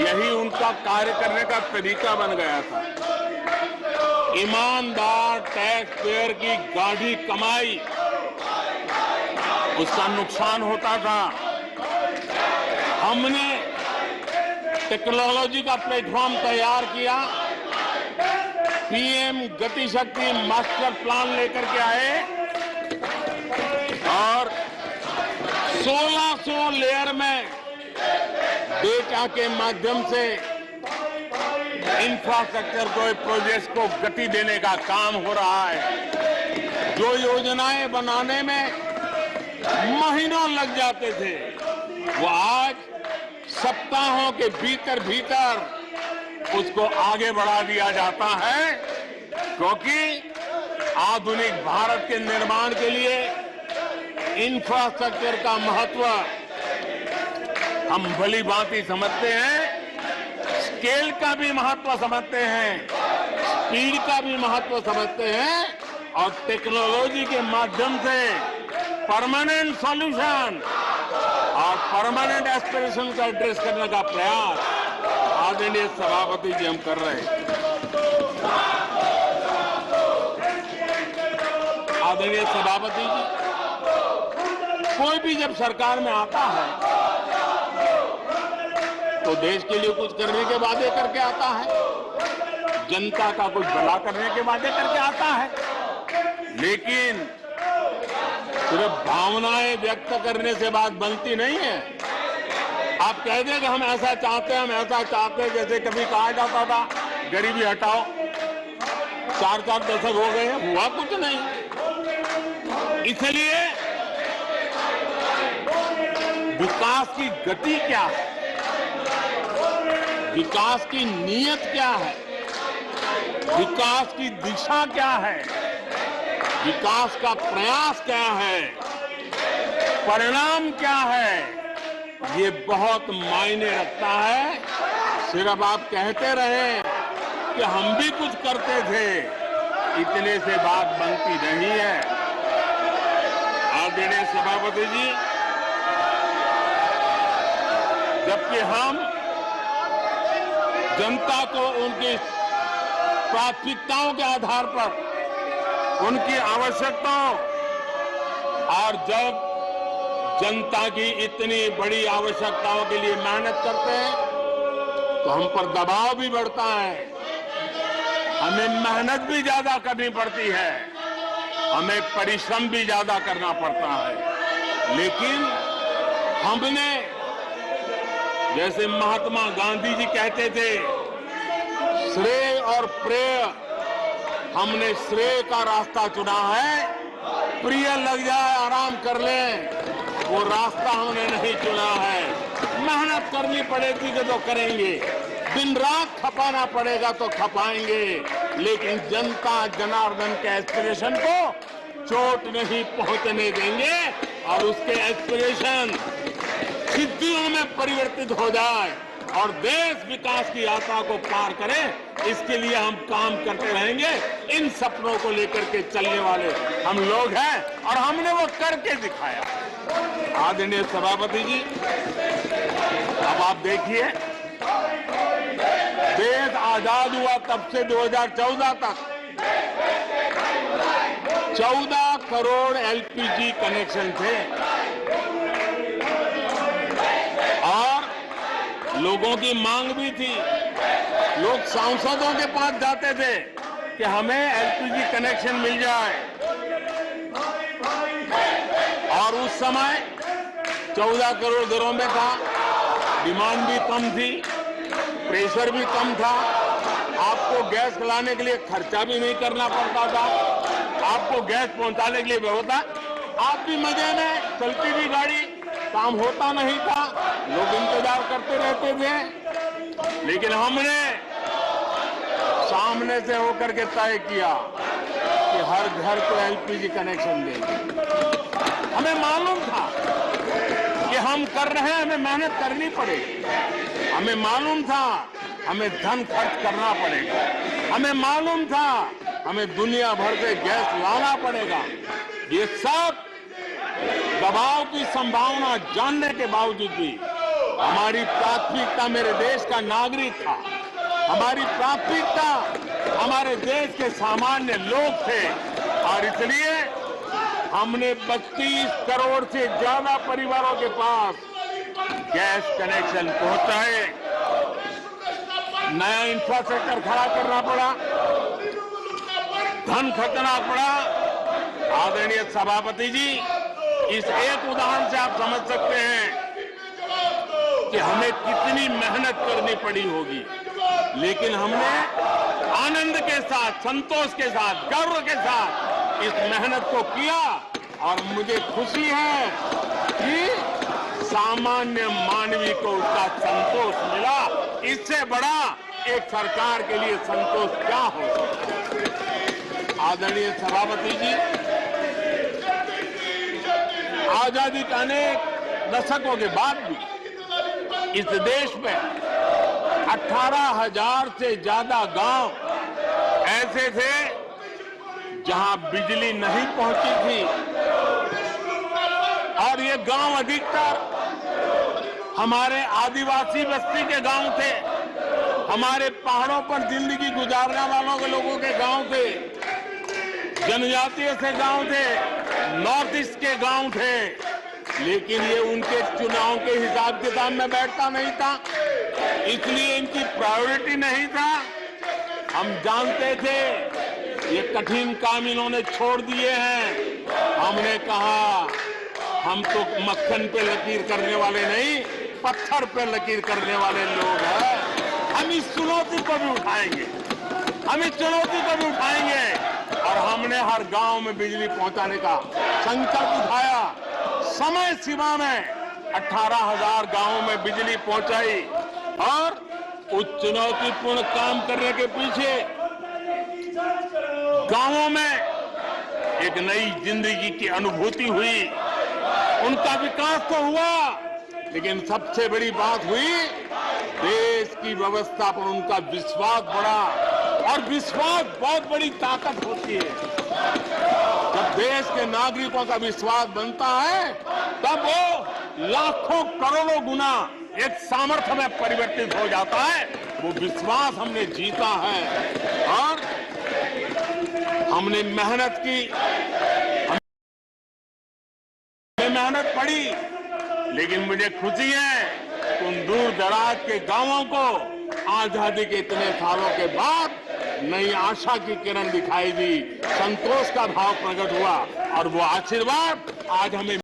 यही उनका कार्य करने का तरीका बन गया था। ईमानदार टैक्स पेयर की गाढ़ी कमाई, उसका नुकसान होता था। हमने टेक्नोलॉजी का प्लेटफॉर्म तैयार किया, पीएम गति शक्ति मास्टर प्लान लेकर के आए और 1600 लेयर में डेटा के माध्यम से इंफ्रास्ट्रक्चर को, प्रोजेक्ट को गति देने का काम हो रहा है। जो योजनाएं बनाने में महीनों लग जाते थे, वो आज सप्ताहों के भीतर भीतर उसको आगे बढ़ा दिया जाता है, क्योंकि आधुनिक भारत के निर्माण के लिए इंफ्रास्ट्रक्चर का महत्व हम भली भांति समझते हैं, स्केल का भी महत्व समझते हैं, स्पीड का भी महत्व समझते हैं और टेक्नोलॉजी के माध्यम से परमानेंट सॉल्यूशन और परमानेंट एस्पिरेशन का एड्रेस करने का प्रयास आदरणीय सभापति जी हम कर रहे हैं। आदरणीय सभापति जी, कोई भी जब सरकार में आता है तो देश के लिए कुछ करने के वादे करके आता है, जनता का कुछ भला करने के वादे करके आता है, लेकिन सिर्फ भावनाएं व्यक्त करने से बात बनती नहीं है। आप कह दें कि हम ऐसा चाहते हैं, हम ऐसा चाहते हैं, जैसे कभी कहा जाता था गरीबी हटाओ, 4-4 दशक हो गए हैं, हुआ कुछ नहीं। इसलिए विकास की गति क्या है, विकास की नीयत क्या है, विकास की दिशा क्या है, विकास का प्रयास क्या है, परिणाम क्या है, ये बहुत मायने रखता है। सिर्फ आप कहते रहे कि हम भी कुछ करते थे, इतने से बात बनती नहीं है। आदरणीय सभापति जी, जबकि हम जनता को उनकी प्राथमिकताओं के आधार पर, उनकी आवश्यकताओं, और जब जनता की इतनी बड़ी आवश्यकताओं के लिए मेहनत करते हैं तो हम पर दबाव भी बढ़ता है, हमें मेहनत भी ज्यादा करनी पड़ती है, हमें परिश्रम भी ज्यादा करना पड़ता है। लेकिन हमने, जैसे महात्मा गांधी जी कहते थे, श्रेय और प्रेय, हमने श्रेय का रास्ता चुना है, प्रिय लग जाए आराम कर लें, वो रास्ता हमने नहीं चुना है। मेहनत करनी पड़ेगी तो करेंगे, दिन रात खपाना पड़ेगा तो खपाएंगे, लेकिन जनता जनार्दन के एस्पिरेशन को चोट नहीं पहुंचने देंगे और उसके एस्पिरेशन सिद्धियों में परिवर्तित हो जाए और देश विकास की यात्रा को पार करे, इसके लिए हम काम करते रहेंगे। इन सपनों को लेकर के चलने वाले हम लोग हैं और हमने वो करके दिखाया। आदरणीय सभापति जी, अब आप देखिए, देश आजाद हुआ तब से 2014 तक 14 करोड़ एलपीजी कनेक्शन थे और लोगों की मांग भी थी। लोग सांसदों के पास जाते थे कि हमें एलपीजी कनेक्शन मिल जाए, और उस समय 14 करोड़ घरों में था, डिमांड भी कम थी, प्रेशर भी कम था, आपको गैस लाने के लिए खर्चा भी नहीं करना पड़ता था, आपको गैस पहुंचाने के लिए व्यवस्था, आप भी मजे में, चलती भी गाड़ी, काम होता नहीं था, लोग इंतजार करते रहते थे। लेकिन हमने सामने से होकर के तय किया कि हर घर को एलपीजी कनेक्शन देंगे। हमें मालूम था कि हम कर रहे हैं, हमें मेहनत करनी पड़ेगी, हमें मालूम था हमें धन खर्च करना पड़ेगा, हमें मालूम था हमें दुनिया भर से गैस लाना पड़ेगा। ये सब दबाव की संभावना जानने के बावजूद भी हमारी प्राथमिकता मेरे देश का नागरिक था। हमारी प्राथमिकता हमारे देश के सामान्य लोग थे और इसलिए हमने 32 करोड़ से ज्यादा परिवारों के पास गैस कनेक्शन पहुंचाए। नया इंफ्रास्ट्रक्चर खड़ा करना पड़ा, धन खर्चना पड़ा। आदरणीय सभापति जी, इस एक उदाहरण से आप समझ सकते हैं कि हमें कितनी मेहनत करनी पड़ी होगी, लेकिन हमने आनंद के साथ, संतोष के साथ, गर्व के साथ इस मेहनत को किया और मुझे खुशी है कि सामान्य मानवी को उसका संतोष मिला। इससे बड़ा एक सरकार के लिए संतोष क्या हो सकता है। आदरणीय सभापति जी, आजादी के अनेक दशकों के बाद भी इस देश में 18,000 से ज्यादा गांव ऐसे थे जहां बिजली नहीं पहुंची थी और ये गांव अधिकतर हमारे आदिवासी बस्ती के गांव थे, हमारे पहाड़ों पर जिंदगी गुजारने वालों के लोगों के गांव थे, जनजातीय से गांव थे, नॉर्थ ईस्ट के गांव थे। लेकिन ये उनके चुनाव के हिसाब किताब में बैठता नहीं था, इसलिए इनकी प्रायोरिटी नहीं था। हम जानते थे ये कठिन काम इन्होंने छोड़ दिए हैं। हमने कहा हम तो मक्खन पे लकीर करने वाले नहीं, पत्थर पे लकीर करने वाले लोग हैं। हम इस चुनौती को भी उठाएंगे, हम इस चुनौती को भी उठाएंगे और हमने हर गांव में बिजली पहुंचाने का संकल्प उठाया। समय सीमा में 18,000 गांवों में बिजली पहुंचाई और उस चुनौतीपूर्ण काम करने के पीछे गांवों में एक नई जिंदगी की अनुभूति हुई। उनका विकास तो हुआ, लेकिन सबसे बड़ी बात हुई देश की व्यवस्था पर उनका विश्वास बढ़ा और विश्वास बहुत बड़ी ताकत होती है। जब देश के नागरिकों का विश्वास बनता है तब वो लाखों करोड़ों गुना एक सामर्थ्य में परिवर्तित हो जाता है। वो विश्वास हमने जीता है और हमने मेहनत की, मेहनत पड़ी, लेकिन मुझे खुशी है उन दूर दराज के गांवों को आजादी के इतने सालों के बाद नई आशा की किरण दिखाई दी, संतोष का भाव प्रकट हुआ और वो आशीर्वाद आज हमें